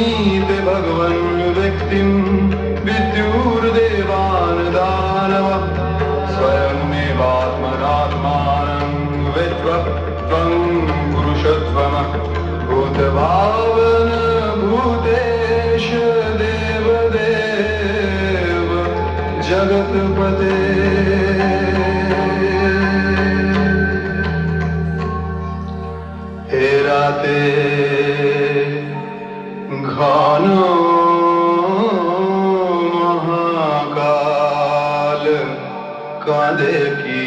गृहीते भगवन् व्यक्तिं विद्युर्देवान् दानवः स्वयमेवात्मनात्मानं विद्वः त्वं पुरुषत्वमः भूतभावन भूतेश देवदेव जगत्पते हे राते घन महाकाल कांदे की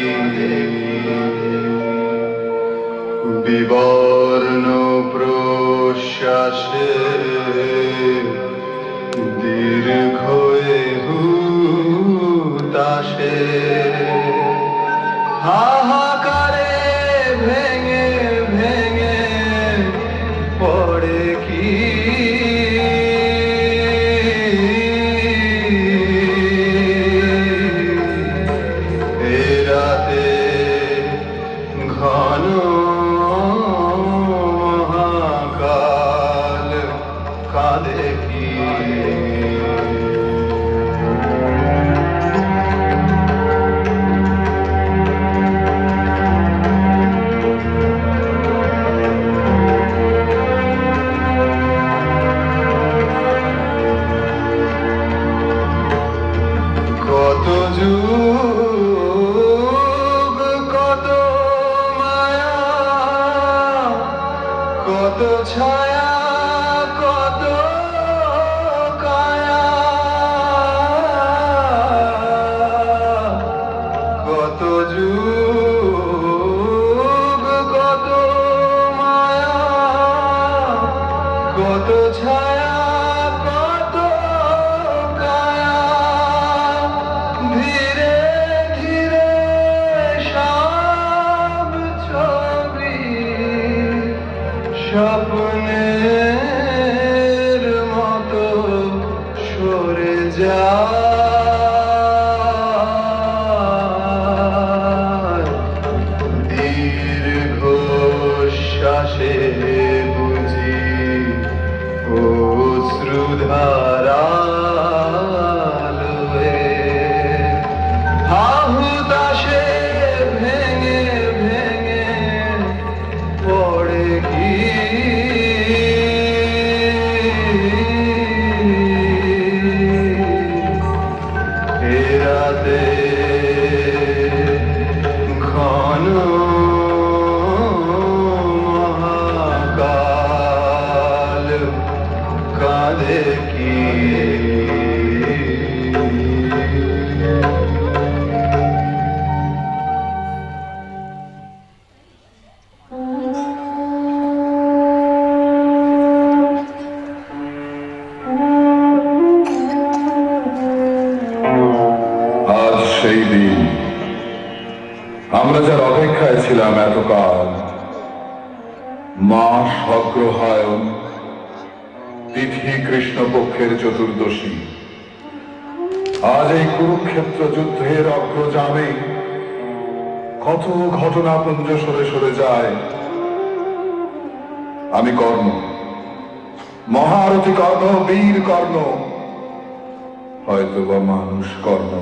विवर्ण प्रश्वासे दीर्घ हुताशे हाहाकारे भेंगे भेंगे पड़े की राते घन महाकाल कांदे की কত যুগ কত মায়া কত ছায়া কত কায়া কত যুগ কত মায়া কত ছায়া কত কায়া ধীরে ধীরে সব ছবি স্বপ্নের মতো সরে যায় দীর্ঘ শ্বাসে বুঝি অশ্রুধারা আহুতাশে ভেঙে ভেঙে পড়ে কি এ রাতে ঘন মহাকাল কাঁদে কি আজ সেই দিন আমরা যার অপেক্ষায় ছিলাম এতকাল মাস অগ্রহায়ণ তিথি কৃষ্ণপক্ষের চতুর্দশী আজ এই কুরুক্ষেত্র যুদ্ধের অগ্রজামে কত ঘটনাপুঞ্জ সরে সরে যায় আমি কর্ণ মহারথী কর্ণ বীর কর্ণ হয়তোবা মানুষ কর্ণ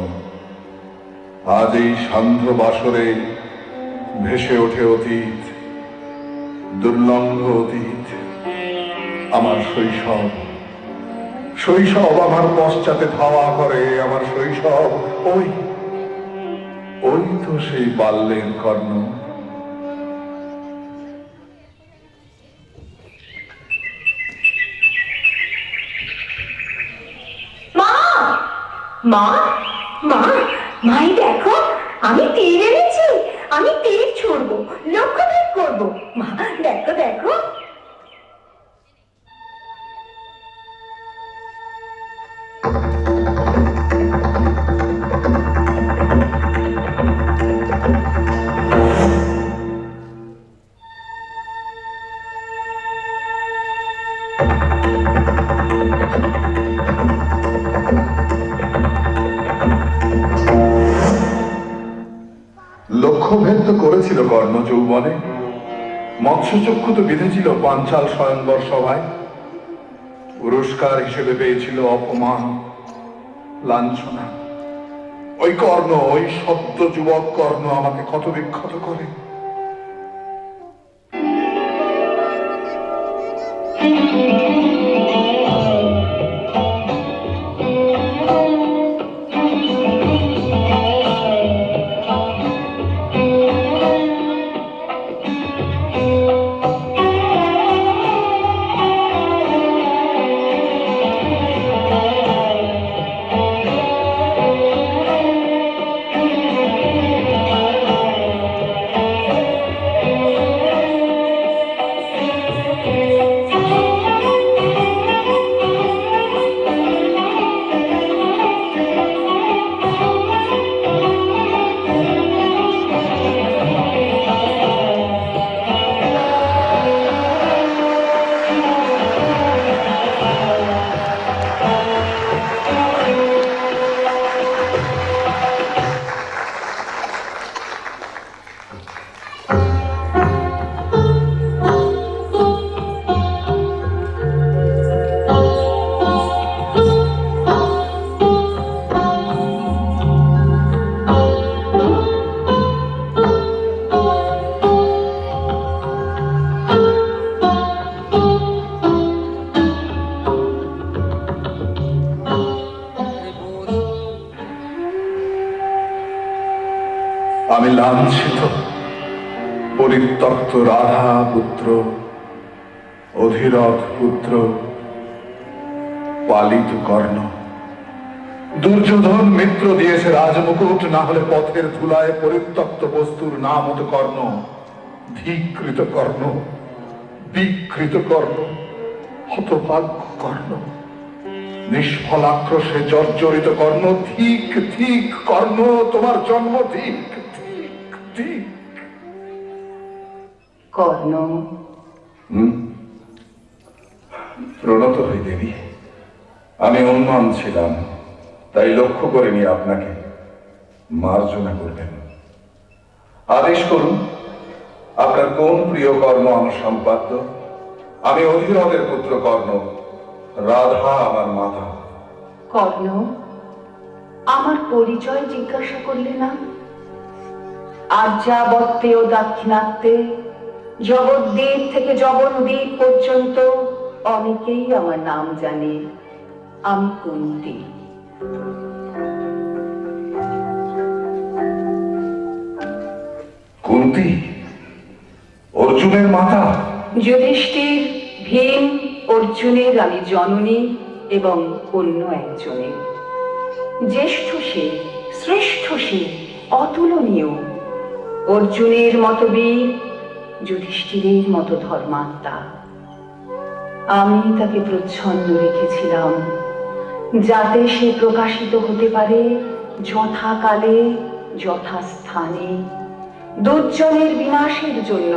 আজ এই সান্ধ্য বাসরে ভেসে ওঠে অতীত দুর্লঙ্ঘ অতীত আমার শৈশব শৈশব আমার পশ্চাতে ধাওয়া করে আমার শৈশব ওই ওই তো সেই বাল্যের কর্ণ মা মা মাই দেখো আমি তীর এনেছি আমি তীর ছুড়বো লক্ষ্যভেদ করবো মা দেখো দেখো লক্ষ্যভেদ তো করেছিল কর্ণ যৌবনে, মৎস্যচক্ষু তো বিঁধেছিল পাঞ্চাল স্বয়ংবর সভায়। পুরস্কার হিসেবে পেয়েছিল অপমান, লাঞ্ছনা। ওই কর্ণ, ওই সদ্য যুবক কর্ণ আমাকে ক্ষত বিক্ষত করে। আমি লাঞ্ছিত, পরিত্যক্ত রাধা পুত্র, অধিরথ পুত্র, পালিত কর্ণ। দুর্যোধন মিত্র দিয়েছে রাজমুকুট, না হলে পথের ধুলায় পরিত্যক্ত বস্তুর নাম হতো কর্ণ। ধিকৃত কর্ণ, বিকৃত কর্ণ, হতভাগ্য কর্ণ, নিষ্ফল আক্রোশে জর্জরিত কর্ণ। ধিক ধিক কর্ণ, তোমার জন্ম ধিক ধিক ধিক। কর্ণ, প্রণত হই দেবী। আমি উন্মান ছিলাম, তাই লক্ষ্য করিনি আপনাকে। মার্জনা করবেন, আদেশ করুন। আপনার কোন প্রিয় কর্ম আমার সম্পাদ্য? আমি অধিরথের পুত্র কর্ণ, রাধা আমার মাতা। কর্ণ, আমার পরিচয় জিজ্ঞাসা করলে না? আর্যাবর্তে ও দাক্ষিণাত্যে, জগদ্বীপ থেকে জগন্দ্বীপ পর্যন্ত অনেকেই আমার নাম জানে। আমি কুন্তী। কুন্তী অর্জুনের মাতা? যুধিষ্ঠির, ভীম, অর্জুনের আমি জননী এবং অন্য একজনের। জ্যেষ্ঠ সে, শ্রেষ্ঠ সে, অতুলনীয়। অর্জুনের মতো বীর, যুধিষ্ঠিরের মতো ধর্মাত্মা। আমি তাকে প্রচ্ছন্ন রেখেছিলাম, যাতে সে প্রকাশিত হতে পারে যথাকালে, যথাস্থানে, দুর্জনের বিনাশের জন্য,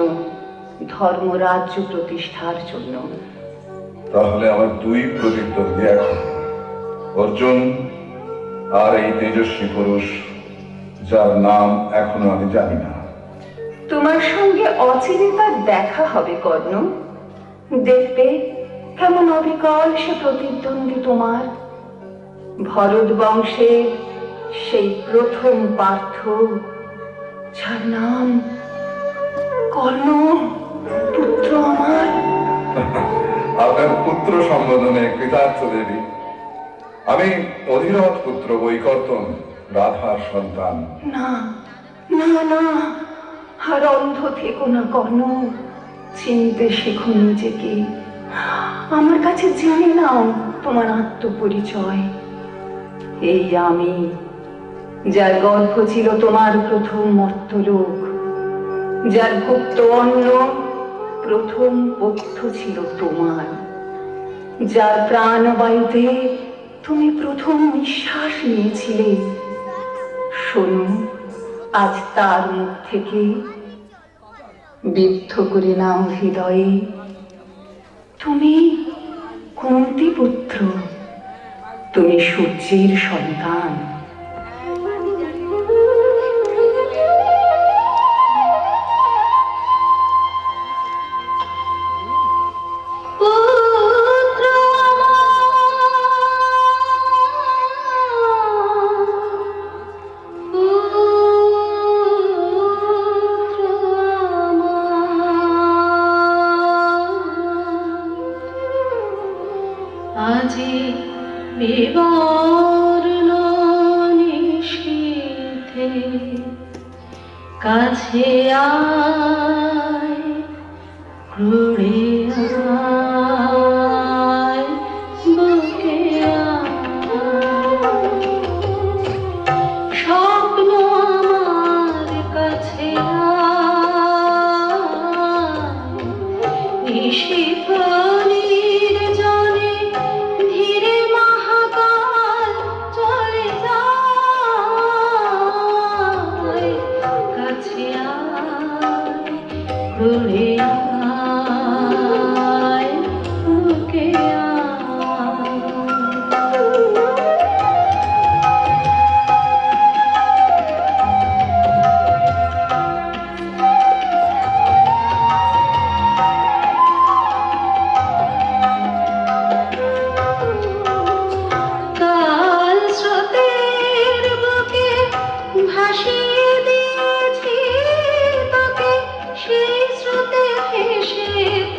ধর্মরাজ্য প্রতিষ্ঠার জন্য। তাহলে আমার দুই প্রতিদ্বন্দ্বী এখন, অর্জুন আর এই তেজস্বী পুরুষ, যার নাম এখনো আমি জানি না। তোমার সঙ্গে অচিরে তার দেখা হবে কর্ণ। দেখবে কেমন অবিকল সে প্রতিদ্বন্দ্বী তোমার। ভরত বংশের সেই প্রথম পার্থ, যার নাম কর্ণ, পুত্র আমার। আপনার পুত্র সম্বোধনে কৃতার্থ দেবী। আমি অধিরথ পুত্র বৈকর্তন, রাধার সন্তান। না না না, আর অন্ধ থেকো না কর্ণ। চিনতে শেখো নিজেকে। আমার কাছে জেনে নাও তোমার আত্মপরিচয়। এই আমি, যার গর্ভ ছিল তোমার প্রথম মর্তলোক, যার গুপ্ত অন্ন প্রথম পথ্য ছিল তোমার, যার প্রাণবায়ুতে তুমি প্রথম নিঃশ্বাস নিয়েছিলে। শোনো, আজ তার মুখ থেকে বিদ্ধ করে নাও হৃদয়ে, তুমি কুন্তী পুত্র, তুমি সূর্যের সন্তান। পুত্র আমার বিবর্ণ নিশীথে কাছে আয় ক্রোড়ে আয় বুকে আয় স্বপ্ন আমার কাছে আয় নিশীথ নির্জনে ধীরে মহাকাল চলে যায় কাছে আয় ক্রোড়ে আয় বুকে আয় কাল স্রোতের বুকে ভাসিয়ে দিয়েছি তোকে সেই স্রোতে ভেসে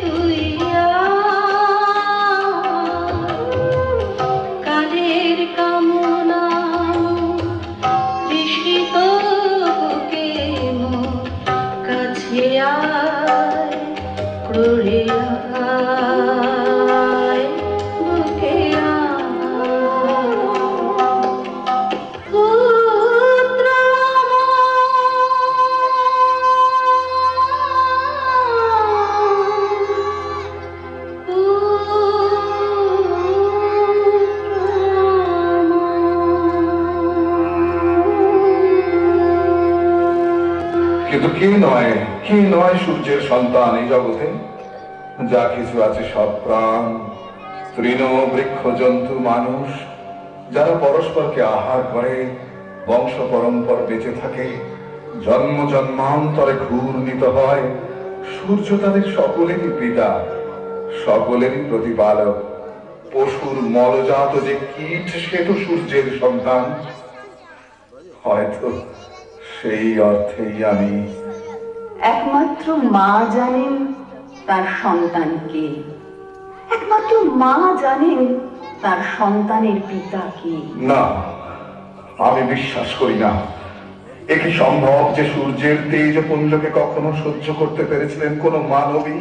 তুই কালের কামনা তৃষিত বুকে মোর কাছে আয় ক্রোড়ে আয় বুকে কিন্তু কি নয় সূর্যের সন্তান এই জগতে? যা কিছু আছে সব প্রাণ, তৃণ বৃক্ষ জন্তু মানুষ, যারা পরস্পরকে আহার করে, বংশ পরম্পর বেঁচে থাকে, জন্ম জন্মান্তরে ঘূর্ণিত হয়। সূর্য তাদের সকলেরই পিতা, সকলেরই প্রতিপালক। পশুর মলজাত যে কীট, সে তো সূর্যের সন্তান। হয়তো সেই অর্থেই আমি একমাত্র মা জানেন তার সন্তানকে, একমাত্র মা জানেন তার সন্তানের পিতা কে। না, আমি বিশ্বাস করি না। এ কি সম্ভব যে সূর্যের তেজপুঞ্জকে কখনো সহ্য করতে পেরেছিলেন কোন মানবী,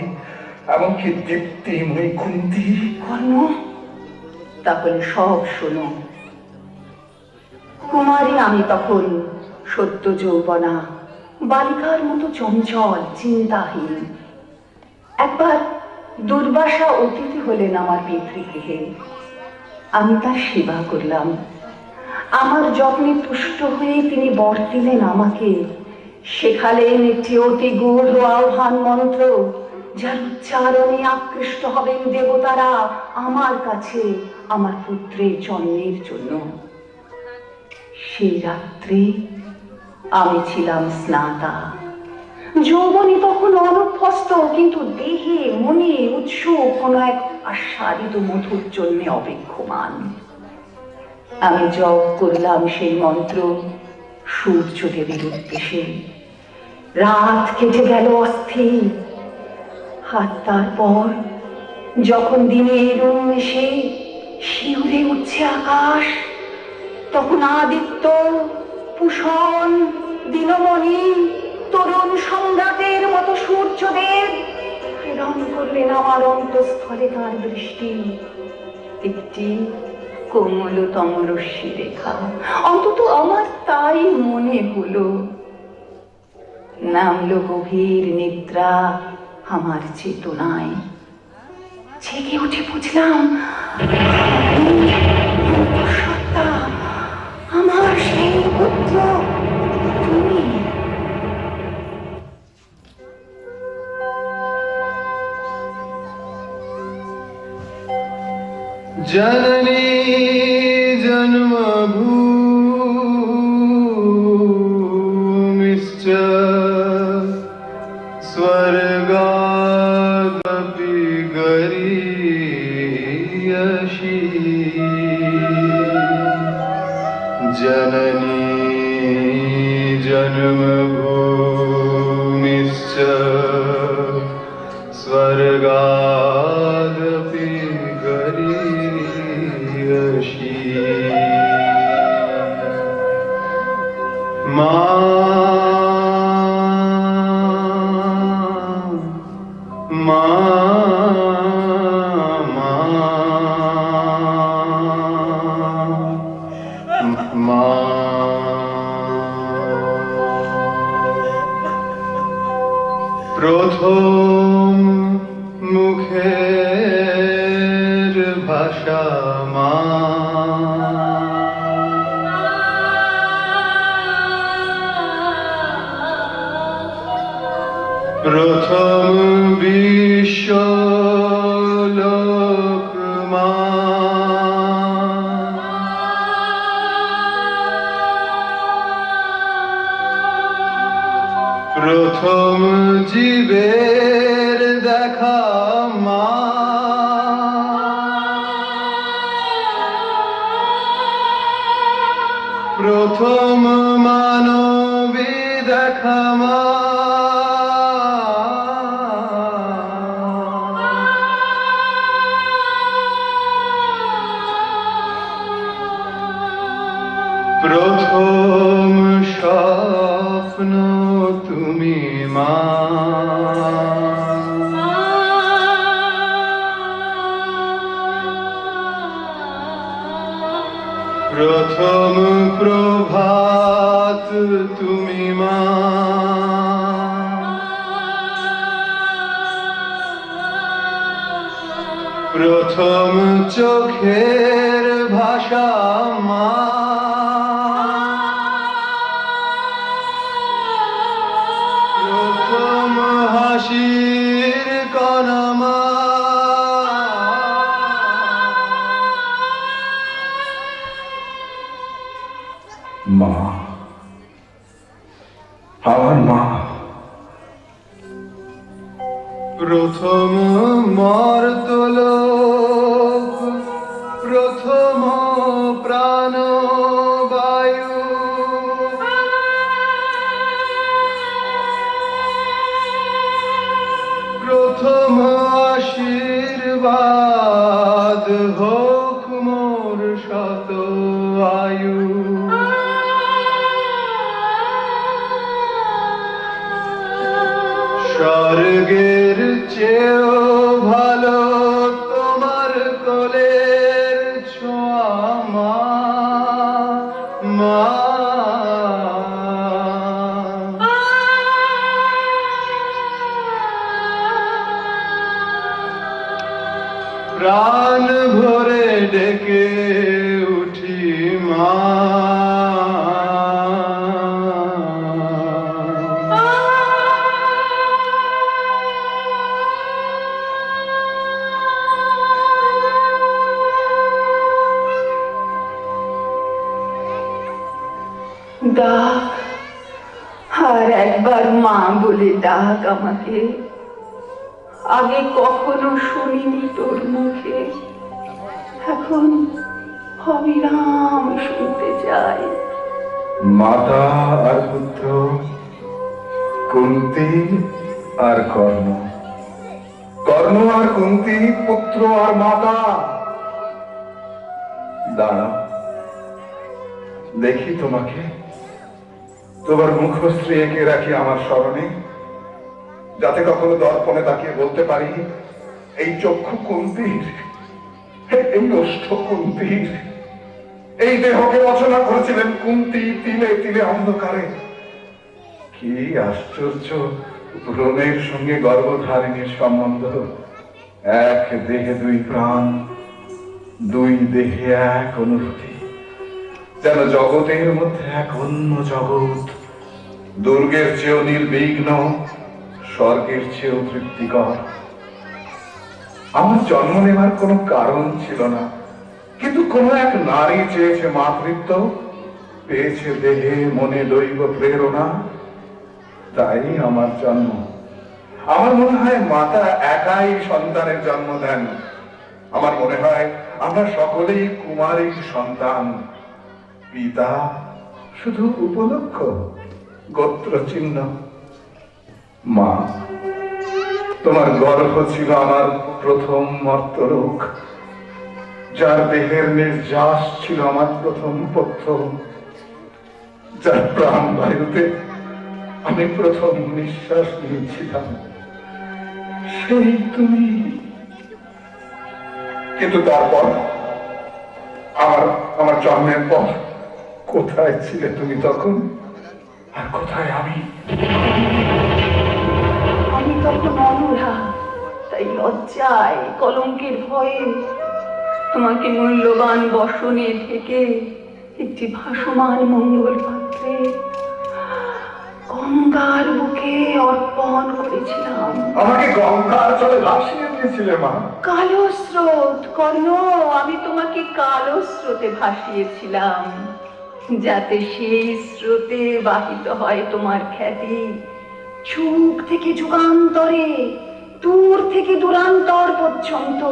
এমনকি দীপ্তিময়ী কুন্তী? কর্ণ, তাহলে সব শোনো। কুমারী আমি তখন, সদ্য যৌবনা, বালিকার মতো চঞ্চল, চিন্তাহীন। একবার দুর্বাসা অতিথি হলেন আমার পিতৃগৃহে। আমি তার সেবা করলাম। আমার যত্নে তুষ্ট হয়ে তিনি বর দিলেন আমাকে। শেখালেন একটি অতি গূঢ় আহ্বান মন্ত্র, যার উচ্চারণে আকৃষ্ট হবেন দেবতারা আমার কাছে আমার পুত্রের জন্মের জন্য। সেই রাত্রে আমি ছিলাম স্নাতা। যৌবনী তখন অনভ্যস্ত, কিন্তু দেহে মনে উৎসুক কোন এক আস্বাদিত মধুর জন্য অপেক্ষমান। আমি জপ করলাম সেই মন্ত্র সূর্যদেবের উদ্দেশ্যে। রাত কেটে গেল অস্থির। আর তারপর যখন দিনের উন্মেষে শিউরে উঠছে আকাশ, তখন আদিত্য, পুষণ, দিনমণি, তরুণ সম্রাটের মতো সূর্যদেব প্রেরণ করলেন আমার অন্তঃস্থলে তার দৃষ্টি। একটি কোমলতম রশ্মি রেখা, অন্তত আমার তাই মনে হলো। নামলো গভীর নিদ্রা আমার চেতনায়। জেগে উঠে বুঝলাম সত্তা, আমার সেই পুত্র তুমি। जननी जन्मभूमिश्च स्वर्गादपि गरीयसी। जननी जन्मभूमिश्च स्वर्गादपि गरीयसी। প্রথম মুখের ভাষা মা, প্রথম বিশ্ব লোক মা, প্রথম জীবের দেখা মা, প্রথম মানবী দেখা মা, প্রথম স্বপ্ন তুমি মা, প্রথম প্রভাত তুমি মা, প্রথম চোখের ভাষা মা, প্রথম হাসির কণা মা, মা, আমার মা, প্রথম মর্তলোক, প্রথম প্রাণবায়ু, প্রথম আশীর্বাদ হোক মোর শত আয়ু, স্বর্গের চেয়েও ভালো তোমার কোলের ছোঁয়া মা, মা, প্রাণ ভরে ডেকে উঠি মা, ডাক, আর একবার মা বলে ডাক আমাকে, আগে কখনো শুনিনি তোর মুখে, এখন অবিরাম শুনতে চাই। মাতা আর পুত্র, কুন্তি আর কর্ণ, কর্ণ আর কুন্তি, পুত্র আর মাতা। দাঁড়া, দেখি তোমাকে, তোমার মুখশ্রী এঁকে রাখি আমার স্মরণে, যাতে কখনো দর্পণে তাকিয়ে বলতে পারি, এই চক্ষু কুন্তির, এই ওষ্ঠ কুন্তির, এই দেহকে রচনা করেছিলেন কুন্তি তিলে তিলে অন্ধকারে। কি আশ্চর্য ভ্রূণের সঙ্গে গর্ভধারিণীর সম্বন্ধ, এক দেহে দুই প্রাণ, দুই দেহে এক অনুভূতি, যেন জগতের মধ্যে এক অন্য জগৎ, দুর্গের চেয়েও নির্বিঘ্ন, স্বর্গের চেয়েও তৃপ্তিকর। আমার জন্ম নেওয়ার কোনো কারণ ছিল না, কিন্তু কোন এক নারী চেয়েছে মাতৃত্ব, পেয়েছে দেহে মনে দৈব প্রেরণা, তাই আমার জন্ম। আমার মনে হয় মাতা একাই সন্তানের জন্ম দেন। আমার মনে হয় আমরা সকলেই কুমারীর সন্তান, পিতা শুধু উপলক্ষ, গোত্র চিহ্ন। মা, তোমার গর্ভ ছিল আমার প্রথম মর্তলোক, যার দেহের নির্যাস ছিল আমার প্রথম পথ্য, যার প্রাণ বায়ুতে আমি প্রথম নিঃশ্বাস নিয়েছিলাম, সেই তুমি। কিন্তু তারপর আমার জন্মের পর কোথায় ছিলে তুমি তখন, আর কোথায় আমি? আমি লজ্জায় কলঙ্কের ভয়ে তোমাকে মূল্যবান বসনে থেকে একটি ভাসমান মঙ্গল পাত্রে গঙ্গার বুকে অর্পণ করেছিলাম। আমাকে গঙ্গার জলে ভাসিয়ে দিয়েছিলে মা। কালো স্রোত কর্ণ, আমি তোমাকে কালো স্রোতে ভাসিয়েছিলাম, যাতে সেই স্রোতে বাহিত হয় তোমার খ্যাতি যুগ থেকে যুগান্তরে, দূর থেকে দূরান্তর পর্যন্ত।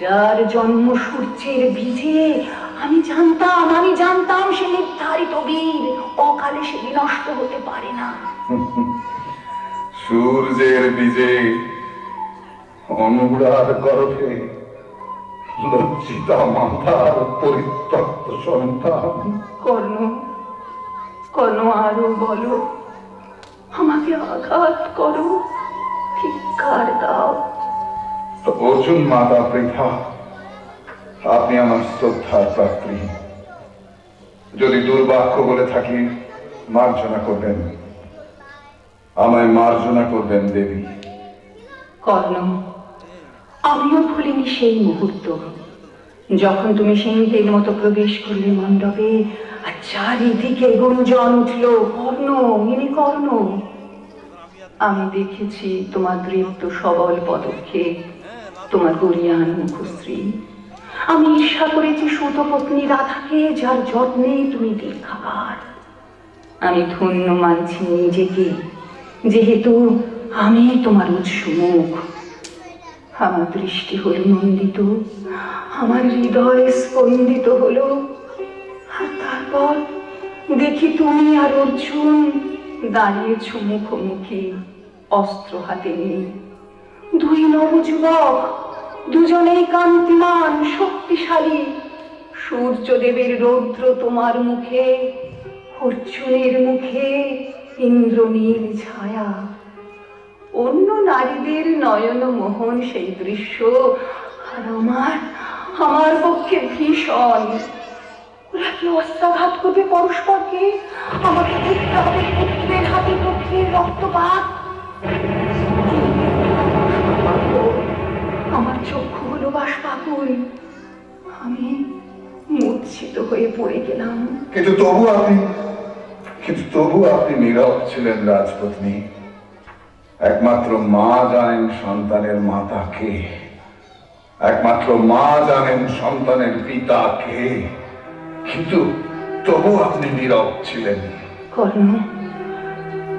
যার জন্ম সূর্যের বীজে, আমি জানতাম সে নির্ধারিত বীর, অকালে সে বিনষ্ট হতে পারে না। সূর্যের বীজে, অনুরার গর্ভে লজ্জিতা মাতার পরিত্যক্ত সন্তান। কর্ণ আরো বলো, আমাকে আঘাত করো, ধিক্কার দাও। অর্জুন মাতা বৃথা, আপনি আমার শ্রদ্ধার পাত্রী। যদি দুর্বাক্য বলে থাকি মার্জনা করবেন, আমায় মার্জনা করবেন দেবী। কর্ণ, আমিও ভুলিনি সেই মুহূর্ত যখন তুমি সিংহের মতো প্রবেশ করলে মণ্ডপে, আর চারিদিকে গুঞ্জন উঠল, কর্ণ ইনি কর্ণ। আমি দেখেছি তোমার দৃপ্ত সবল পদক্ষেপ, তোমার গরিয়ান মুখশ্রী। আমি ঈর্ষা করেছি সুতপত্নী রাধাকে, যার যত্নে তুমি দীর্ঘাকার। আমি ধন্য মানছি নিজেকে, যেহেতু আমি তোমার উৎস মুখ। আমার দৃষ্টি হলো নন্দিত, আমার হৃদয় স্পন্দিত হলো। আর তারপর দেখি তুমি আর অর্জুন দাঁড়িয়েছ মুখোমুখি, অস্ত্র হাতে নিয়ে। দুই নবযুবক, দুজনেই কান্তিমান, শক্তিশালী। সূর্যদেবের রৌদ্র তোমার মুখে, অর্জুনের মুখে ইন্দ্রনীল ছায়া। অন্য নারীদের নয়ন মোহন সেই দৃশ্য, আর আমার পক্ষে ভীষণ। ওরা কি অস্ত্রাঘাত করবে পরস্পরকে? আমাকে দেখতে হবে পুত্রের হাতে পুত্রের রক্তপাত। আমার চক্ষু হলো বাষ্পাকুল, আমি মূর্ছিত হয়ে পড়ে গেলাম। কিন্তু তবু আপনি নীরব ছিলেন রাজপত্নী। একমাত্র মা জানেন সন্তানের মাতা কে, একমাত্র মা জানেন সন্তানের পিতা কে, কিন্তু তবু আপনি নীরব ছিলেন।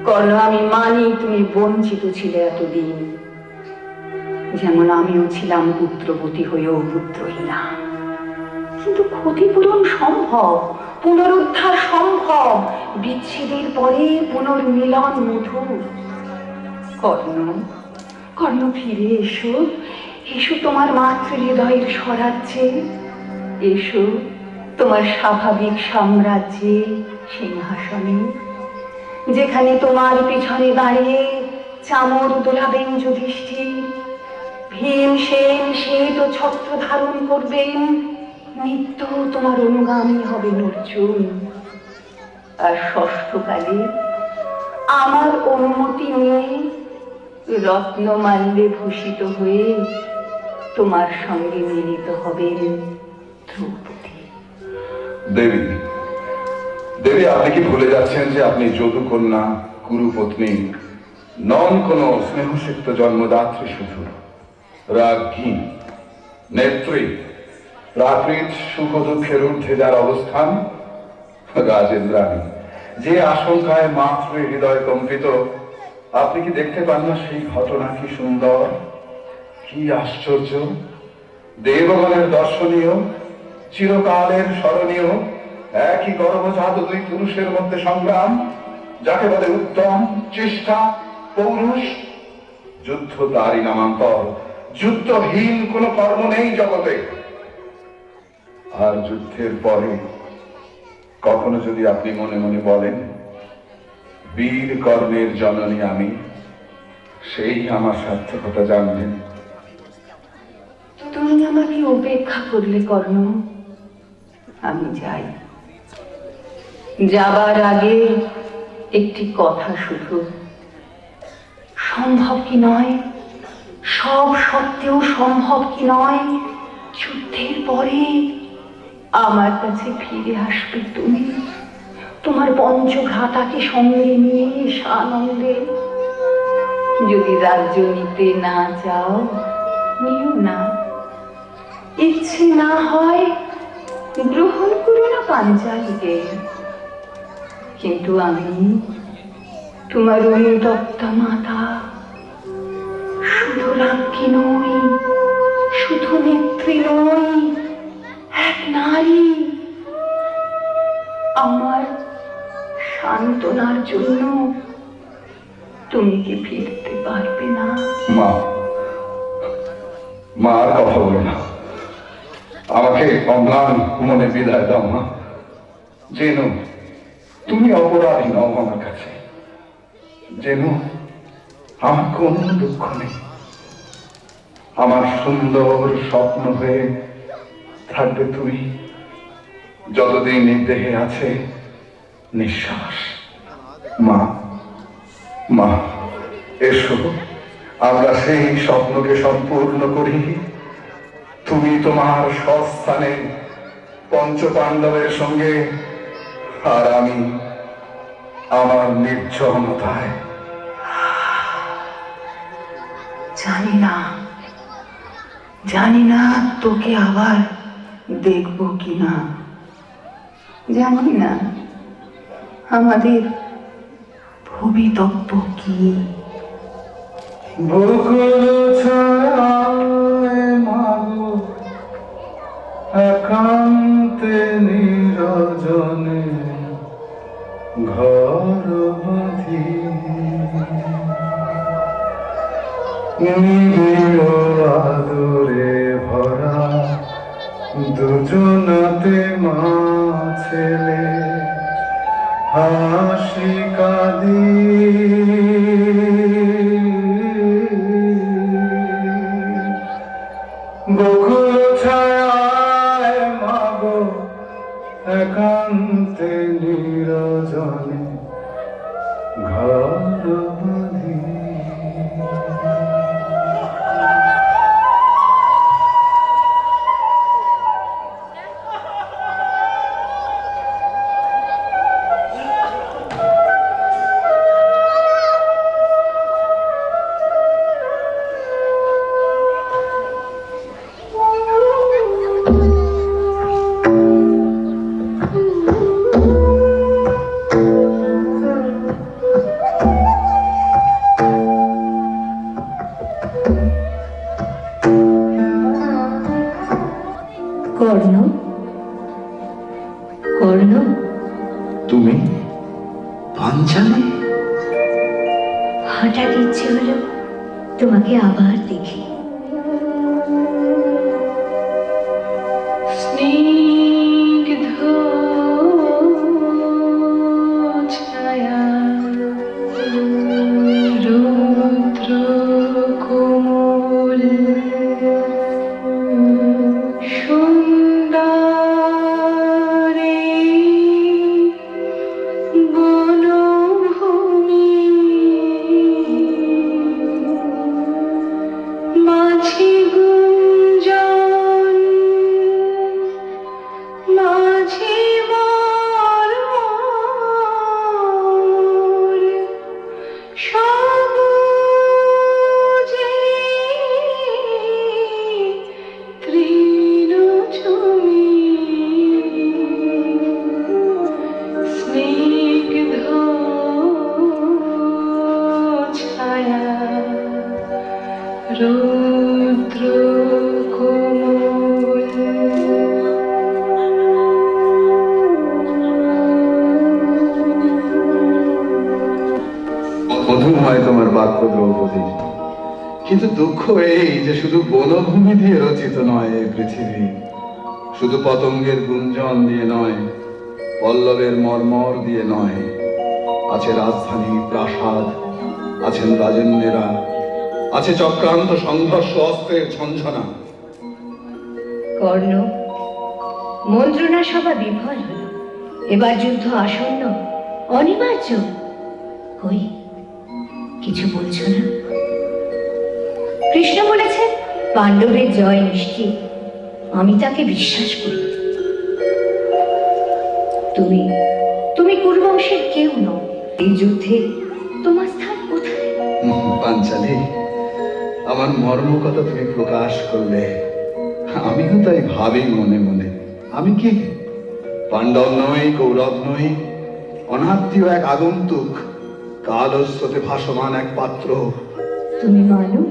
কর্ণ, আমি মানি তুমি বঞ্চিত ছিলে এতদিন, যেমন আমিও ছিলাম পুত্রবতী হয়েও পুত্রহীনা। কিন্তু ক্ষতিপূরণ সম্ভব, পুনরুদ্ধার সম্ভব, বিচ্ছেদের পরে পুনর্মিলন মধুর। কর্ণ ফিরে এসো তোমার মাতৃ হৃদয়ের স্বরাজ্যে, এসো তোমার স্বাভাবিক সাম্রাজ্যে, সিংহাসনে, যেখানে তোমার পিছনে দাঁড়িয়ে চামর দোলাবেন যুধিষ্ঠির, ভীমসেন শ্বেত ছত্র ধারণ করবেন, নিত্য তোমার অনুগামী হবেন অর্জুন। আর ষষ্ঠকালে আমার অনুমতি নিয়ে রত্নমাল্যে ভূষিত হয়ে তোমার সঙ্গে মিলিত হবেন দ্রৌপদী। দেবী, আপনি কি ভুলে যাচ্ছেন যে আপনি যদুকন্যা, কুরুপত্নী নন, কোন স্নেহসিক্ত জন্মদাত্রী, শুধু রাজ্ঞী, নেত্রী, প্রাকৃত সুখ দুঃখের ঊর্ধ্বে যার অবস্থান, রাজেন্দ্রাণী। যে আশঙ্কায় মাতৃ হৃদয় কম্পিত, আপনি কি দেখতে পান না সেই ঘটনা? কি সুন্দর, কি আশ্চর্য! দেবগণের দর্শনীয়, চিরকালের স্মরণীয় একই গর্ভজাত দুই পুরুষের মধ্যে সংগ্রাম, যাকে বলে উদ্যম, চেষ্টা, পৌরুষ। যুদ্ধ তারই নামান্তর, যুদ্ধহীন কোন কর্ম নেই জগতে। আর যুদ্ধের পরে কখনো যদি আপনি মনে মনে বলেন বীর কর্মের জননী আমি, সেই আমার সার্থকতা জানবেন। তুমি আমাকে উপেক্ষা করলে কর্ণ, আমি যাই। যাবার আগে একটি কথা শুধু, সম্ভব কি নয় সব সত্ত্বেও সম্ভব কি নয় যুদ্ধের পরে আমার কাছে ফিরে আসবে তুমি, তোমার পঞ্চভ্রাতাকে সঙ্গে নিয়ে সানন্দে। যদি রাজ্য নিতে না চাও নিও না, ইচ্ছে না হয় গ্রহণ করো না পাঞ্চালীকে, কিন্তু আমি তোমার অনুতপ্তা মাতা, শুধু রাজ্ঞী নই, শুধু নেত্রী নই, এক নারী। আমার সান্ত্বনার জন্য তুমি কি ফিরতে পারবে না? মা, মা আর কথা বলো না, আমাকে অম্লান মনে বিদায় দাও মা। যেন তুমি অপরাধী নও আমার কাছে, যেন আমার কোনো দুঃখ নেই। আমার সুন্দর স্বপ্ন হয়ে থাকবে তুমি যতদিন এই দেহে আছে নিঃশ্বাস। মা, মা এসো, আমরা সেই স্বপ্নকে সম্পূর্ণ করি। তুমি তোমার স্বস্থানে পঞ্চপাণ্ডবের সঙ্গে, আর আমি আমার নির্জনতায়। জানি না তোকে আবার দেখবো কিনা, জানি না আমাদের ভবিতব্য কি। বকুল ছায়ায় মাগো একান্তে নিরজনে ঘর বাঁধি, নিবিড় আদরে ভরা দুজনাতে মা ছেলে হাসি কাঁদি। বকুল ছায়ায় মাগো একান্তে নিরজনে ঘর বাঁধি। কর্ণ, কর্ণ, তুমি পাঞ্চালী? হঠাৎ ইচ্ছে হলো তোমাকে আবার দেখি। স্নিগ্ধ ছায়া রুদ্র কোমল সুন্দরী বনভূমি মাঝি গুঞ্জন মাঝি মর্মর সবুজে তৃণঝুমি স্নিগ্ধ ছায়া রুদ্র কোমল। মধুময় তোমার বাক্য দ্রৌপদী, কিন্তু দুঃখ এই যে শুধু বনভূমি দিয়ে রচিত নয় এই পৃথিবী, শুধু পতঙ্গের গুঞ্জন দিয়ে নয়, পল্লবের মর্মর দিয়ে নয়। আছে রাজধানী, প্রাসাদ, আছেন রাজন্যেরা, আছে চক্রান্ত, সংঘর্ষ, অস্ত্রের ঝঞ্ঝনা। কর্ণ, মন্ত্রণা সভা বিফল হল, এবার যুদ্ধ আসন্ন, অনিবার্য। কই কিছু বলছো না? কৃষ্ণ বলেছেন পাণ্ডবের জয় নিশ্চিত। আমি তাকে বিশ্বাস করি। তুমি তুমি কুরুবংশের কেউ নও। এই যুদ্ধে তোমার স্থান কোথায়? পাঞ্চালী, আমার মর্ম কথা তুমি প্রকাশ করলে। আমিও তাই ভাবি মনে মনে, আমি কি পাণ্ডব নই, কৌরব নই, অনাত্মীয় এক আগন্তুক, কালো স্রোতে ভাসমান এক পাত্র। তুমি মানো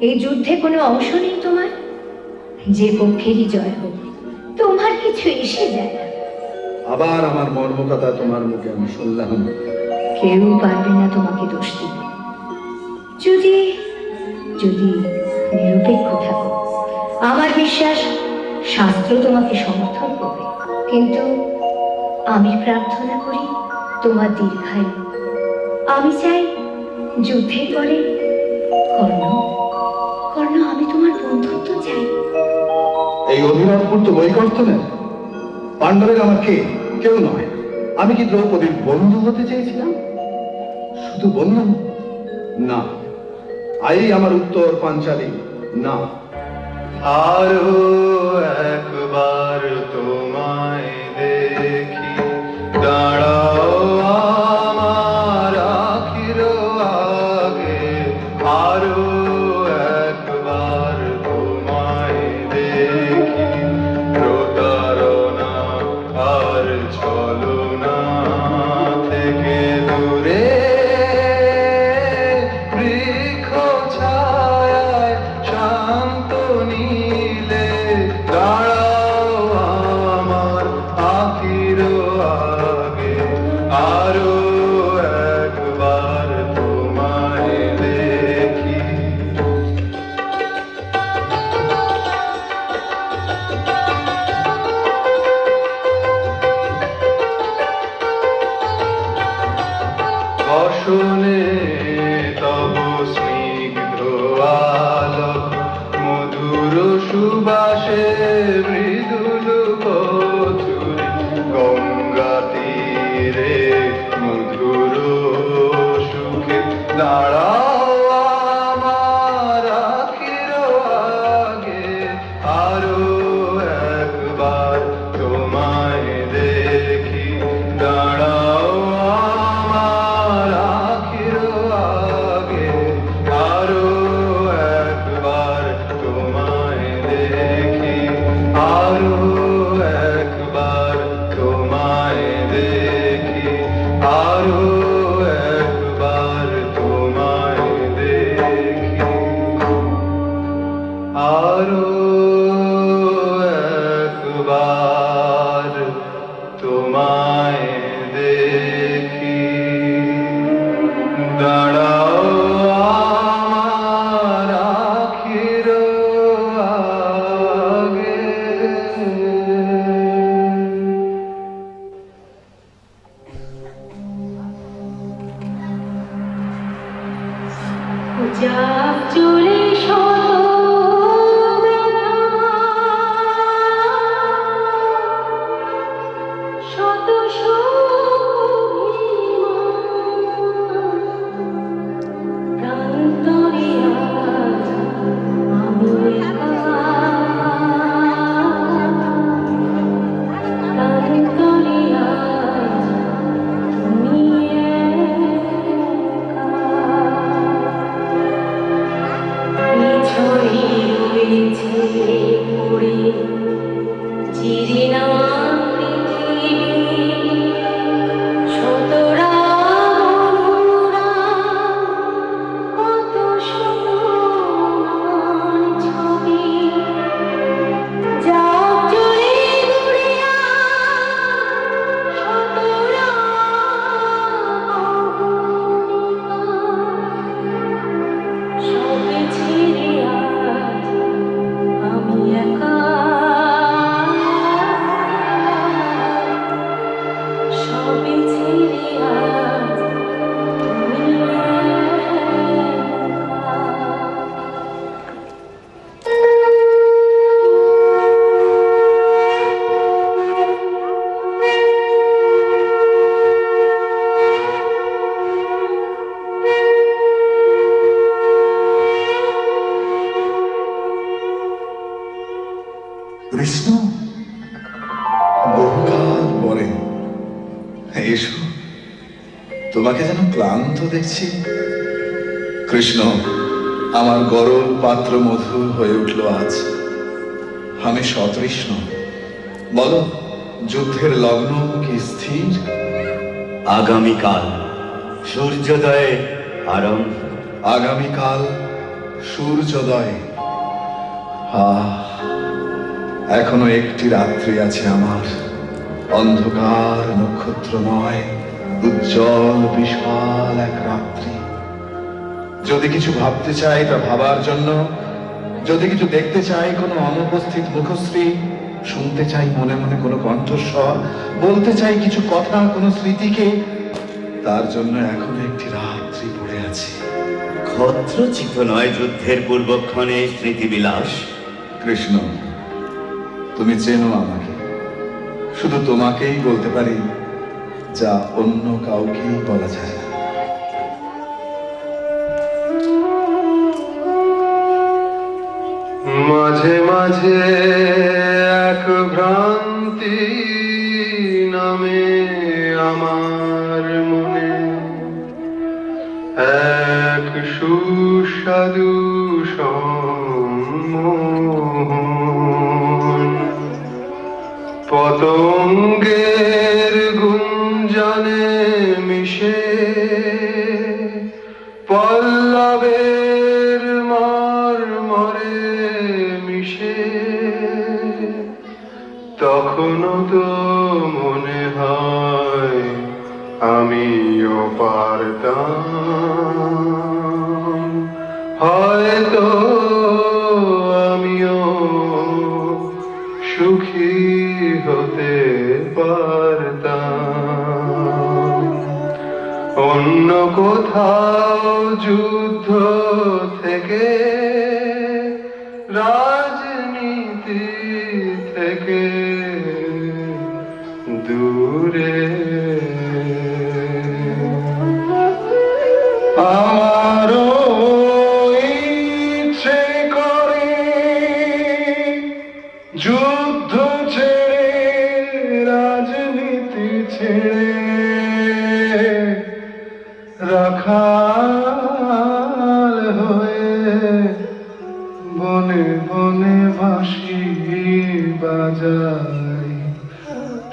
এই যুদ্ধে কোনো অংশ নেই তোমার? যে পক্ষেরই জয় হোক, তোমার কিছু এসে যায় না। আবার আমার মর্ম কথা তোমার মুখে আমি শুনলাম। কেউ পারবে না তোমাকে দোষ দিতে, যদি যদি নিরপেক্ষ থাকো। আমার বিশ্বাস শাস্ত্র তোমাকে সমর্থন করবে, কিন্তু আমি প্রার্থনা করি তোমার দীর্ঘায়ু। আমি চাই যুদ্ধের পরে কর্ণ কর্ণ আমি তোমার বন্ধুত্ব চাই। এই অভিনবপূর্ত বৈকর্তনে পাণ্ডবের আমার কেউ নয়। আমি কি দ্রৌপদীর বন্ধু হতে চেয়েছিলাম? শুধু বন্ধু না, এই আমার উত্তর পাঞ্চালী, না। আরো একবার তোমায় দেখি, দাঁড়াও আমার আখির আগে। আরো একবার তোমায় দেখি, প্রতারণা আর ছলনা থেকে দূরে বৃক্ষ ছায়ায় শান্ত নীলে দাঁড়াও আমার আখির আগে। আরো একবার তোমায় দেখি। বসনে তব স্নিগ্ধ আলোক, মধুর সুবাসে মৃদুল কচুরি, গঙ্গা তীরে মধুর সুখে দাঁড়াও আমার আখির আগে। আরো একবার তোমায় দেখি, দাঁড়াও আমার আখির আগে। আরো একবার তোমায় দেখি, আরো একবার তোমায় দেখি, আরো একবার তোমায় দেখি, আরো একবার তোমায় দেখি, দাঁড়াও আমার আখির আগে। যাক চলে শত প্রান্তরে আজ আমি প্রান্তরে আজ তুমি পিছনে রয়েছে পড়ে চিরিনা পৃথিবী, শতরা মনোরা কত সোনার ছবি। যাক চলে ঘুরিয়া শতরা সবে ছেড়ে আজ আমি একা। কৃষ্ণ, বহুকাল পরে এসো, তোমাকে যেন ক্লান্ত দেখছি। কৃষ্ণ, আমার গরল পাত্র মধুর হয়ে উঠল আজ, আমি সতৃষ্ণ। বলো, যুদ্ধের লগ্ন কি স্থির? আগামীকাল সূর্যোদয়ে আরম্ভ। আগামীকাল সূর্যোদয়। এখনো একটি রাত্রি আছে আমার, অন্ধকার নক্ষত্র নয়, উজ্জ্বল বিশাল এক রাত্রি। যদি কিছু ভাবতে চাই তা ভাবার জন্য, যদি কিছু দেখতে চাই কোনো অনুপস্থিত মুখশ্রী, শুনতে চাই মনে মনে কোনো কণ্ঠস্বর, বলতে চাই কিছু কথা কোনো স্মৃতিকে, তার জন্য এখনো একটি রাত্রি পড়ে আছে। ক্ষত্রচিত নয় যুদ্ধের পূর্বক্ষণে স্মৃতিবিলাস। কৃষ্ণ, তুমি চেনো আমাকে, শুধু তোমাকেই বলতে পারি যা অন্য কাউকেই বলা যায় না। মাঝে মাঝে এক ভ্রান্তি নামে আমার মনে, এক সুস্বাদু সম্মোহন, পতঙ্গের গুঞ্জনে মিশে পল্লবের মর্মরে মিশে, তখনও তো মনে হয় আমিও পারতাম, হয়তো আমিও সুখী হতে পারতাম। অন্য কোথাও যুদ্ধ থেকে, রাজনীতি থেকে দূরে, আমারও ইচ্ছে করে যুদ্ধ ছেড়ে, রাজনীতি ছেড়ে, রাখাল হয়ে বনে বনে বাঁশি বাজাই।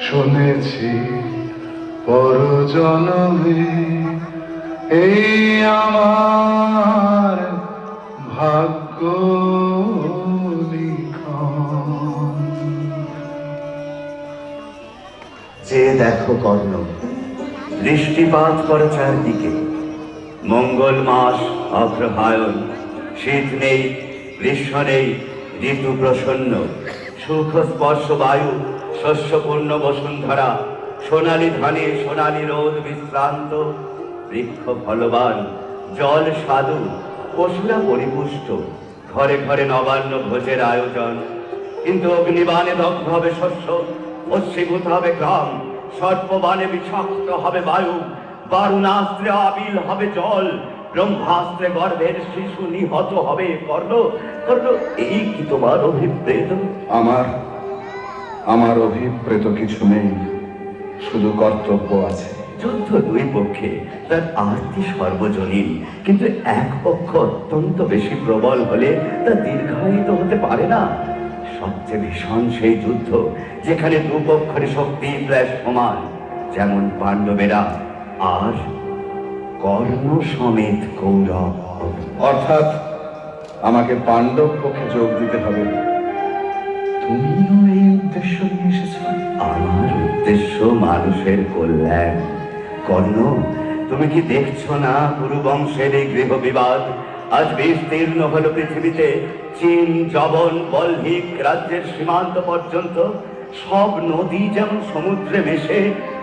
শুনেছি পরজন্মে এই আমার ভাগ্য লিখন। যে দেখো কর্ণ, বৃষ্টিপাত করে চারদিকে, মঙ্গল মাস অগ্রহায়ণ, শীত নেই, গ্রীষ্ম নেই, ঋতু প্রসন্ন, সুখ স্পর্শ বায়ু, শস্যপূর্ণ বসুন্ধরা, সোনালী ধানে সোনালী রোদ বিশ্রান্ত, বৃক্ষ ফলবান, জল সাধু, পশুরা পরিপুষ্ট, ঘরে ঘরে নবান্ন ভোজের আয়োজন। কিন্তু অগ্নিবাণে দগ্ধ হবে শস্য, অশ্মীভূত হবে গ্রাম, সর্পবাণে বিষাক্ত হবে বায়ু, বারুণাস্ত্রে আবিল হবে জল, ব্রহ্মাস্ত্রে গর্ভের শিশু নিহত হবে। কর্ণ, কর্ণ, এই কি তোমার অভিপ্রেত? আমার অভিপ্রেত কিছু নেই, শুধু কর্তব্য আছে। যুদ্ধ দুই পক্ষে, তার আরতি সর্বজনীন, কিন্তু এক পক্ষ অত্যন্ত বেশি প্রবল হলে তা দীর্ঘায়িত হতে পারে না। সবচেয়ে ভীষণ সেই যুদ্ধ যেখানে দুপক্ষের শক্তি প্রায় সমান, যেমন পাণ্ডবেরা আর কর্ণ সমেত কৌরব। অর্থাৎ আমাকে পাণ্ডব পক্ষে যোগ দিতে হবে। তুমিও এই উদ্দেশ্য নিয়ে এসেছো? আমার উদ্দেশ্য মানুষের কল্যাণ। কর্ণ, তুমি কি দেখছো না কুরুবংশের এই গৃহ বিবাদ আজ বিস্তীর্ণ হলো পৃথিবীতে, চীন, জবন, বল্হিক রাজ্যের সীমান্ত পর্যন্ত। সব নদী যেমন সমুদ্রে মেশে,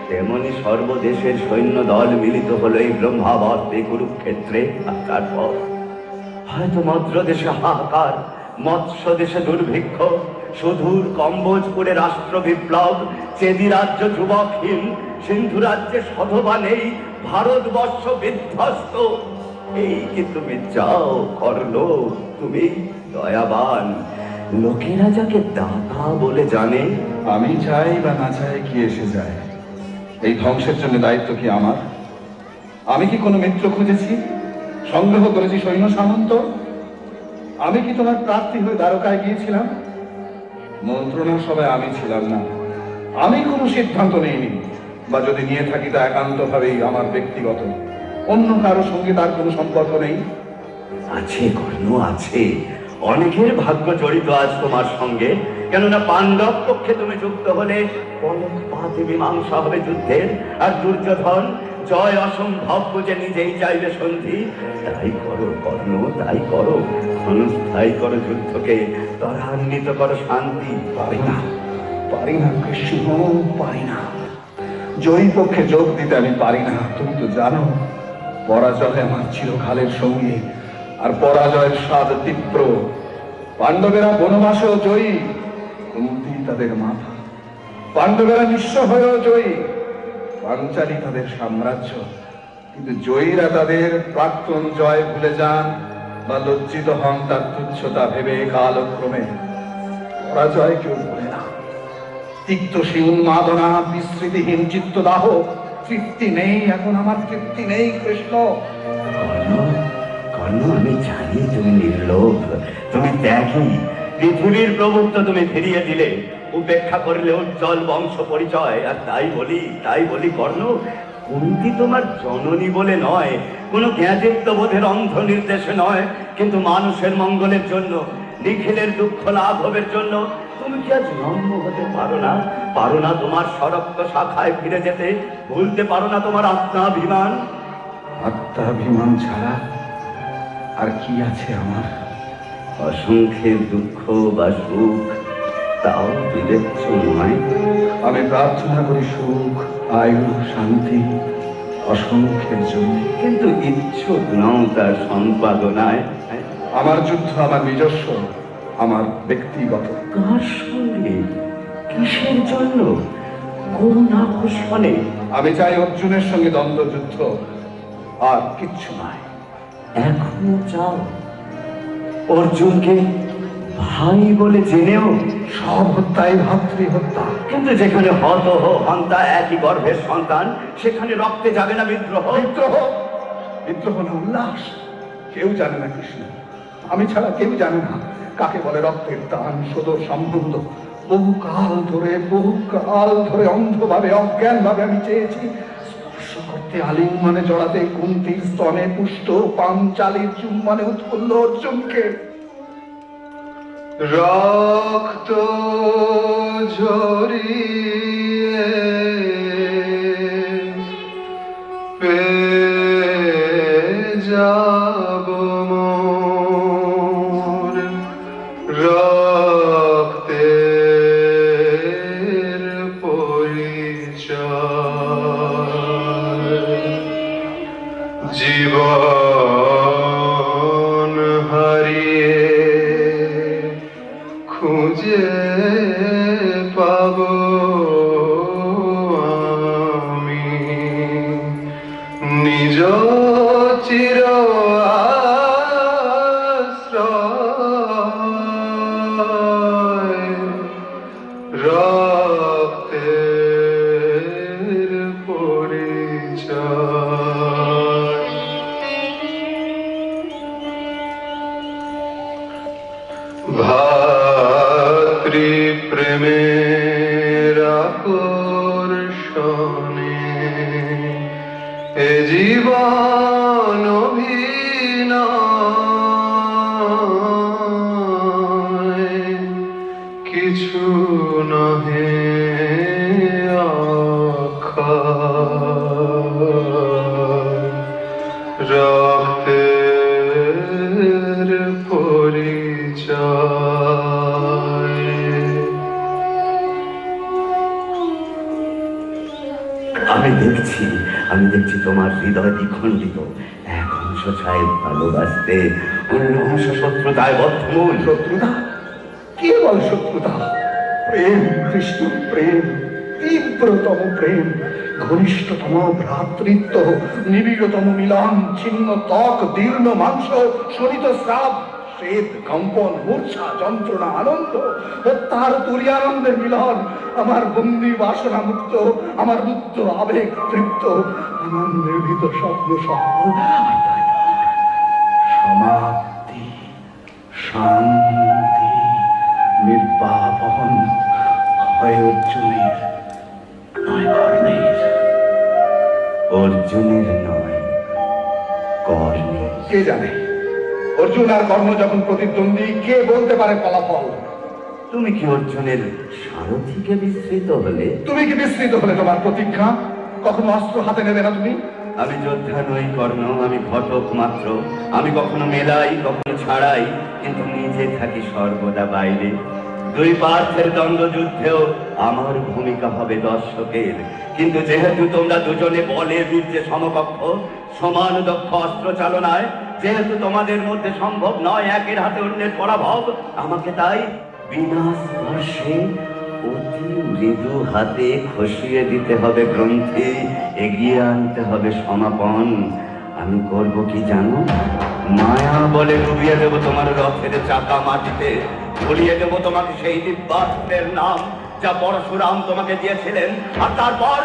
তেমনি সর্বদেশের সৈন্য দল মিলিত হলো এই ব্রহ্মাবর্তে কুরুক্ষেত্রে। আর তারপর হয়তো মদ্র দেশে হাহাকার, মৎস্য দেশে দুর্ভিক্ষ, সুদূর কম্বোজপুরে রাষ্ট্র বিপ্লব, চেদি রাজ্য যুবকহীন, সিন্ধু রাজ্যে সধবা নেই, ভারতবর্ষ বিধ্বস্ত। এই কি তুমি চাও কর্ণ? তুমি দয়াবান, লোকেরা যাকে দাতা বলে জানে। আমি চাই বা না চাই কি এসে যায়, এই ধ্বংসের জন্য দায়িত্ব কি আমার? আমি কি কোনো মিত্র খুঁজেছি, সংগ্রহ করেছি সৈন্য সামন্ত? আমি কি তোমার প্রার্থী হয়ে দ্বারকায় গিয়েছিলাম? মন্ত্রণা সভায় আমি ছিলাম না, আমি কোনো সিদ্ধান্ত নেইনি, বা যদি নিয়ে থাকি তা একান্তভাবেই আমার ব্যক্তিগত, অন্য কারো সঙ্গে তার কোনো সম্পর্ক নেই। আছে কর্ণ, আছে। অনেকের ভাগ্য জড়িত আজ তোমার সঙ্গে, কেননা পাণ্ডব পক্ষে তুমি যুক্ত হলে পলকপাতে মীমাংসা হবে যুদ্ধের, আর দুর্যোধন জয় অসম্ভব বুঝে নিজেই চাইবে সন্ধি। তাই করো কর্ণ, তাই করো, ক্ষণস্থায়ী করো যুদ্ধকে, ত্বরান্বিত করো শান্তি। পারি না, পারি না কৃষ্ণ, পারি না। জয়ী পক্ষে যোগ দিতে আমি পারি না। তুমি তো জানো পরাজয় আমার চিরকালের সঙ্গী, আর পরাজয়ের স্বাদ তীব্র। পাণ্ডবেরা বনবাসেও জয়ী, কুন্তি তাদের মাথা। পাণ্ডবেরা নিঃস্ব হয়েও জয়ী, পাঞ্চালী তাদের সাম্রাজ্য। কিন্তু জয়ীরা তাদের প্রাক্তন জয় ভুলে যান বা লজ্জিত হন তার তুচ্ছতা ভেবে কালক্রমে। পরাজয় কেউ ভুলে না। তিক্ত সেই উন্মাদনা, বিস্মৃতিহীন চিত্তদাহ, তৃপ্তি নেই এখন আমার, তৃপ্তি নেই কৃষ্ণ। কর্ণ, কর্ণ, আমি জানি তুমি নির্লোভ, তুমি ত্যাগী। পৃথিবীর প্রভুত্ব তুমি ফিরিয়ে দিলে, উপেক্ষা করলে উজ্জ্বল বংশ পরিচয়। আর তাই বলি কর্ণ, কুন্তি তোমার জননী বলে নয়, কোনো জ্ঞাতিত্ববোধের অন্ধ নির্দেশে নয়, কিন্তু মানুষের মঙ্গলের জন্য, নিখিলের দুঃখ লাঘবের জন্য তুমি কি আজ নম্র হতে পারো না তোমার সরক্ত শাখায় ফিরে যেতে? ভুলতে পারো না তোমার আত্মাভিমান? আত্মাভিমান ছাড়া আর কি আছে আমার? অসংখ্যের দুঃখ বা সুখ, তাও বিবেচ্য নয়। আমি প্রার্থনা করি সুখ, আয়ু, শান্তি অসংখ্যের জন্য, কিন্তু ইচ্ছুক নও তার সম্পাদনায়। আমার যুদ্ধ আমার নিজস্ব, আমার ব্যক্তিগত। কার সঙ্গে, কিসের জন্য, কোন আকর্ষণে? আমি চাই অর্জুনের সঙ্গে দ্বন্দ্বযুদ্ধ, আর কিচ্ছু নয়। এখনো চাও অর্জুনকে ভাই বলে জেনেও? সব হত্যাই ভাতৃ হত্যা। কিন্তু যেখানে হন্তা একই গর্ভের সন্তান, সেখানে রক্তে যাবে না বিদ্রোহ? বিদ্রোহ, বিদ্রোহ না উল্লাস। কেউ জানে না কৃষ্ণ, আমি ছাড়া কেউ জানে না কাকে বলে রক্তের টান, সদর সম্বন্ধ। বহুকাল ধরে অন্ধভাবে, অজ্ঞানভাবে আমি চেয়েছি স্পর্শ করতে, আলিঙ্গনে জড়াতে কুন্তির স্তনে পুষ্ট, পাঞ্চালীর চুম্বনে উৎফুল্ল অর্জুনকে। রক্ত ঝরিয়ে পেয়ে যাব মোর, রক্তের পরিচয়। জীবন হারিয়ে খুঁজে পাব আমি নিজ চির আশ্রয়, রক্তের পরিচয়। ভাতৃ প্রেমের আকর্ষণে এ জীবন অভিনয়, কিছু নহে অক্ষয়, রক্তের পরিচয়। আমি দেখছি তোমার হৃদয় দ্বিখণ্ডিত। এক অংশ চাই ভালোবাসতে, অন্য অংশ শত্রুতায় বদ্ধমূল। শত্রুতা? কে বল শত্রুতা? প্রেম কৃষ্ণ, প্রেম, তীব্রতম প্রেম, ঘনিষ্ঠতম ভ্রাতৃত্ব, নিবিড়তম মিলন, ছিন্ন ত্বক, দীর্ণ মাংস, শোণিত স্রাব, স্বেদ, কম্পন, মূর্ছা, যন্ত্রণা, আনন্দ ও তার তুরিয়ানন্দের মিলন, আমার বন্দি বাসনা মুক্ত, আমার মুক্ত আবেগ তৃপ্ত, আমার নির্ভীত স্বপ্ন সফল, আর তারপর সমাপ্তি, শান্তি, নির্বাপন হয় অর্জুনের, নয় কর্ণের। অর্জুনের নয়, কর্ণের। কে জানে অর্জুন আর কর্ণ যখন প্রতিদ্বন্দ্বী, কে বলতে পারে ফলাফল? তুমি কি অর্জুনের সারথিকে বিস্মৃত হলে? তুমি কি বিস্মৃত হলে তোমার প্রতিজ্ঞা? কখনো অস্ত্র হাতে নেবে না তুমি? আমি যোদ্ধা নই কর্ণ, আমি ঘটক মাত্র। আমি কখনো মেলাই, কখনো ছাড়াই, কিন্তু নিজে থাকি সর্বদা বাইরে। দুই পার্থের দ্বন্দ্ব যুদ্ধেও আমার ভূমিকা হবে দর্শকের, কিন্তু যেহেতু তোমরা দুজনে বলে বীর্যে সমকক্ষ, সমান দক্ষ অস্ত্র চালনায়, যেহেতু তোমাদের মধ্যে সম্ভব নয় একের হাতে অন্যের পরাভব, আমাকে তাই বিনা স্পর্শে অতি মৃদু হাতে খসিয়ে দিতে হবে গ্রন্থি, এগিয়ে আনতে হবে সমাপন। আমি করব কি জানো? মায়া বলে ডুবিয়ে দেব তোমার রথের চাকা মাটিতে, ভুলিয়ে দেব তোমাকে সেই দিব্যাস্ত্রের নাম যা পরশুরাম তোমাকে দিয়েছিলেন। আর তারপর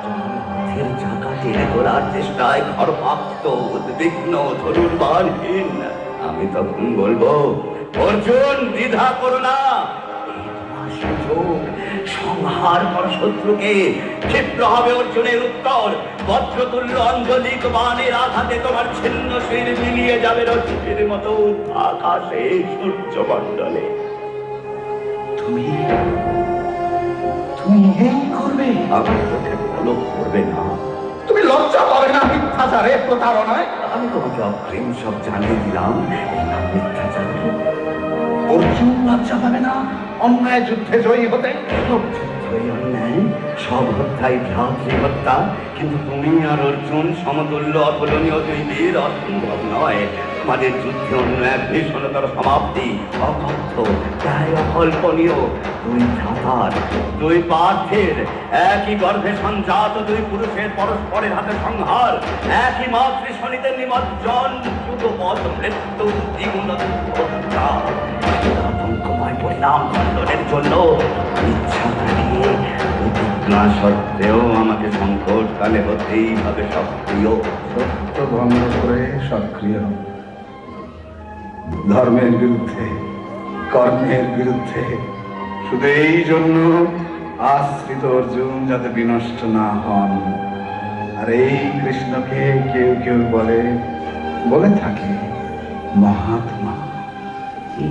রথের চাকা টেনে তোলার চেষ্টায় ঘরপাক্ত, উদ্বিগ্ন, ধনুর্বাণহীন আমি তখন বলবো, অর্জুন দ্বিধা করো না, সুযোগ, সংহার কর শত্রুকে। ক্ষিপ্র হবে অর্জুনের উত্তর, বজ্রতুল্য অঞ্জলিক বাণের আঘাতে তোমার ছিন্ন শির মিলিয়ে যাবে রথের মতো আকাশে, সূর্যমণ্ডলে। তুমি তুমি এই করবে? আমার চোখে পলক পড়বে না। তুমি লজ্জা পাবে না মিথ্যাচারে, প্রতারণায়? আমি তোমাকে অগ্রিম সব জানিয়ে দিলাম, এই নাম মিথ্যাচার। অর্জুন লজ্জা পাবে না অন্যায় যুদ্ধে জয়ী হতে? সব যুদ্ধই অন্যায়, সব হত্যাই ভ্রাতৃ হত্যা, কিন্তু তুমি আর অর্জুন সমতুল্য, অতুলনীয় দুই বীর, অসম্ভব নয়। তোমাদের যুদ্ধে অন্য এক ভীষণতর সমাপ্তি, অকথ্য, প্রায় অকল্পনীয়। দুই ভ্রাতার, দুই পার্থের, একই গর্ভে সঞ্জাত দুই পুরুষের পরস্পরের হাতে সংহার, একই মাতৃশনিতে নিমজ্জন, যুগপথ মৃত্যু, দ্বিগুণ হত্যা। আতঙ্কময় পরিণাম খণ্ডনের জন্য ইচ্ছা থাকিয়ে প্রতিজ্ঞা সত্ত্বেও আমাকে সংকট কালে হতেই হবে সক্রিয়। সত্য ভঙ্গ করে সক্রিয়, ধর্মের বিরুদ্ধে, কর্মের বিরুদ্ধে। শুধু এই জন্য আশ্রিত অর্জুন যাতে বিনষ্ট না হন। আর এই কৃষ্ণকে কেউ কেউ বলে থাকে মহাত্মা।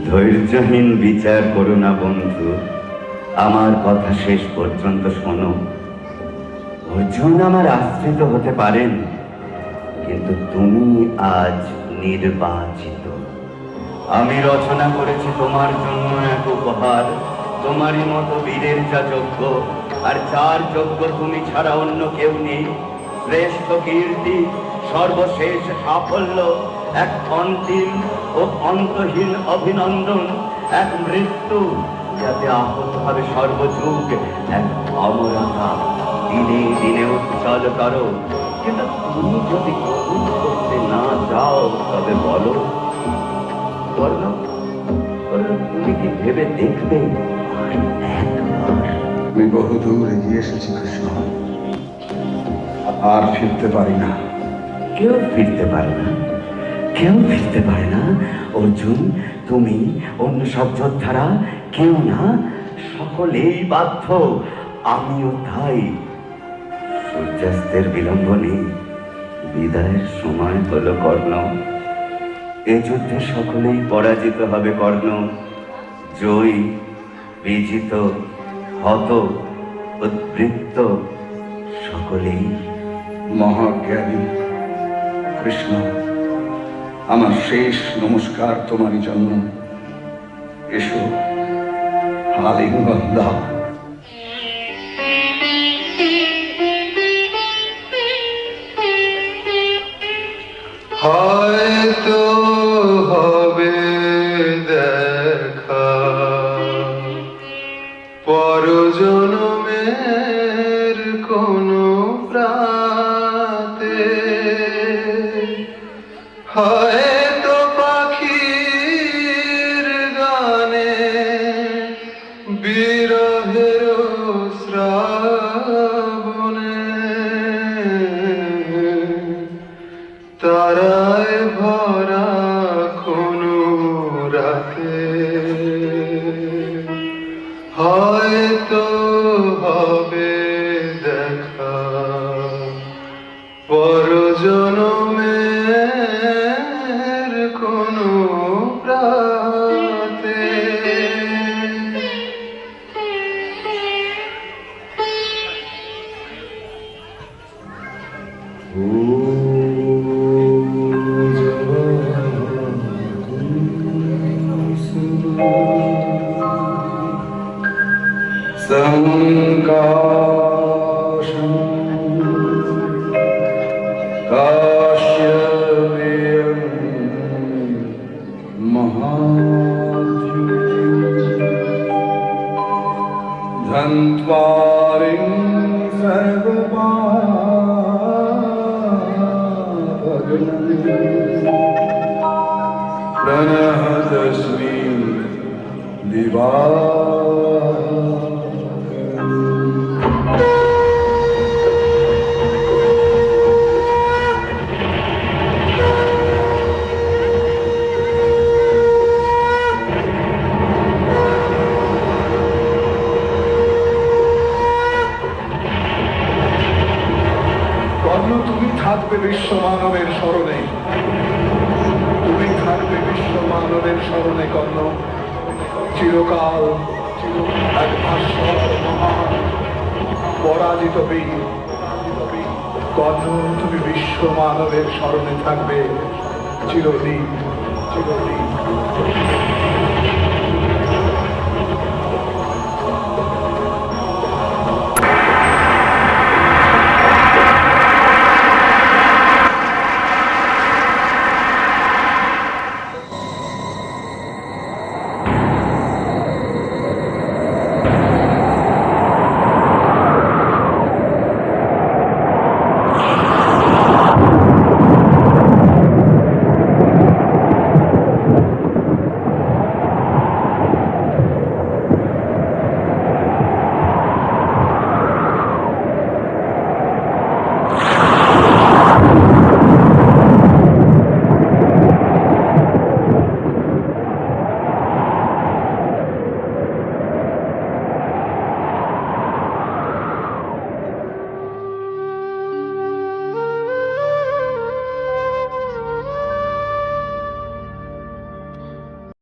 ধৈর্যহীন বিচার করো না বন্ধু, আমার কথা শেষ পর্যন্ত শোনো। অর্জুন আমার আশ্রিত হতে পারেন, কিন্তু তুমি আজ নির্বাচিত। আমি রচনা করেছি তোমার জন্য এক উপহার, তোমারই মতো বীরের যা যোগ্য, আর যার যোগ্য তুমি ছাড়া অন্য কেউ নেই। শ্রেষ্ঠ কীর্তি, সর্বশেষ সাফল্য, এক অন্তিম ও অন্তহীন অভিনন্দন, এক মৃত্যু যাতে আহত হবে সর্বযুগ, এক অমরতা দিনে দিনে উজ্জ্বল করো। কিন্তু তুমি যদি গ্রহণ করতে না যাও, তবে বলো কর্ণ, তুমি কি ভেবে দেখবে আর একবার? আমি বহুদূর এগিয়ে এসেছি কৃষ্ণ, আর ফিরতে পারি না। কেউ ফিরতে পারে না, কেউ ফিরতে পারে না অর্জুন। তুমি, অন্য সব যোদ্ধারা, কেউ না, সকলেই বাধ্য, আমিও তাই। সূর্যাস্তের বিলম্ব নেই, বিদায়ের সময় হলো কর্ণ। এ যুদ্ধে সকলেই পরাজিত হবে কর্ণ, জয়ী, বিজিত, হত, উদ্বৃত্ত, সকলেই। মহাজ্ঞানী কৃষ্ণ, আমার শেষ নমস্কার তোমারই জন্য। এসো, আলিঙ্গন দাও। হয়তো হবে দেখা পরজনমের কোনো প্রাতে, হয়তো পাখি হয়তো হবে দেখা পরজনমের কোনো প্রাতে। संकाशं काश्यपेयं महाद्युतिं धन्त्वारिं सर्वपापगणं प्रणहतस्मै दिवाकरम्। কর্ণ, তুমি থাকবে বিশ্ব মানবের স্মরণে, তুমি থাকবে বিশ্ব মানবের স্মরণে কর্ণ, চিরকাল এক ভাস্বর মহান পরাজিত বীর। কর্ণ, তুমি বিশ্ব মানবের স্মরণে থাকবে চিরদিন চিরদিন।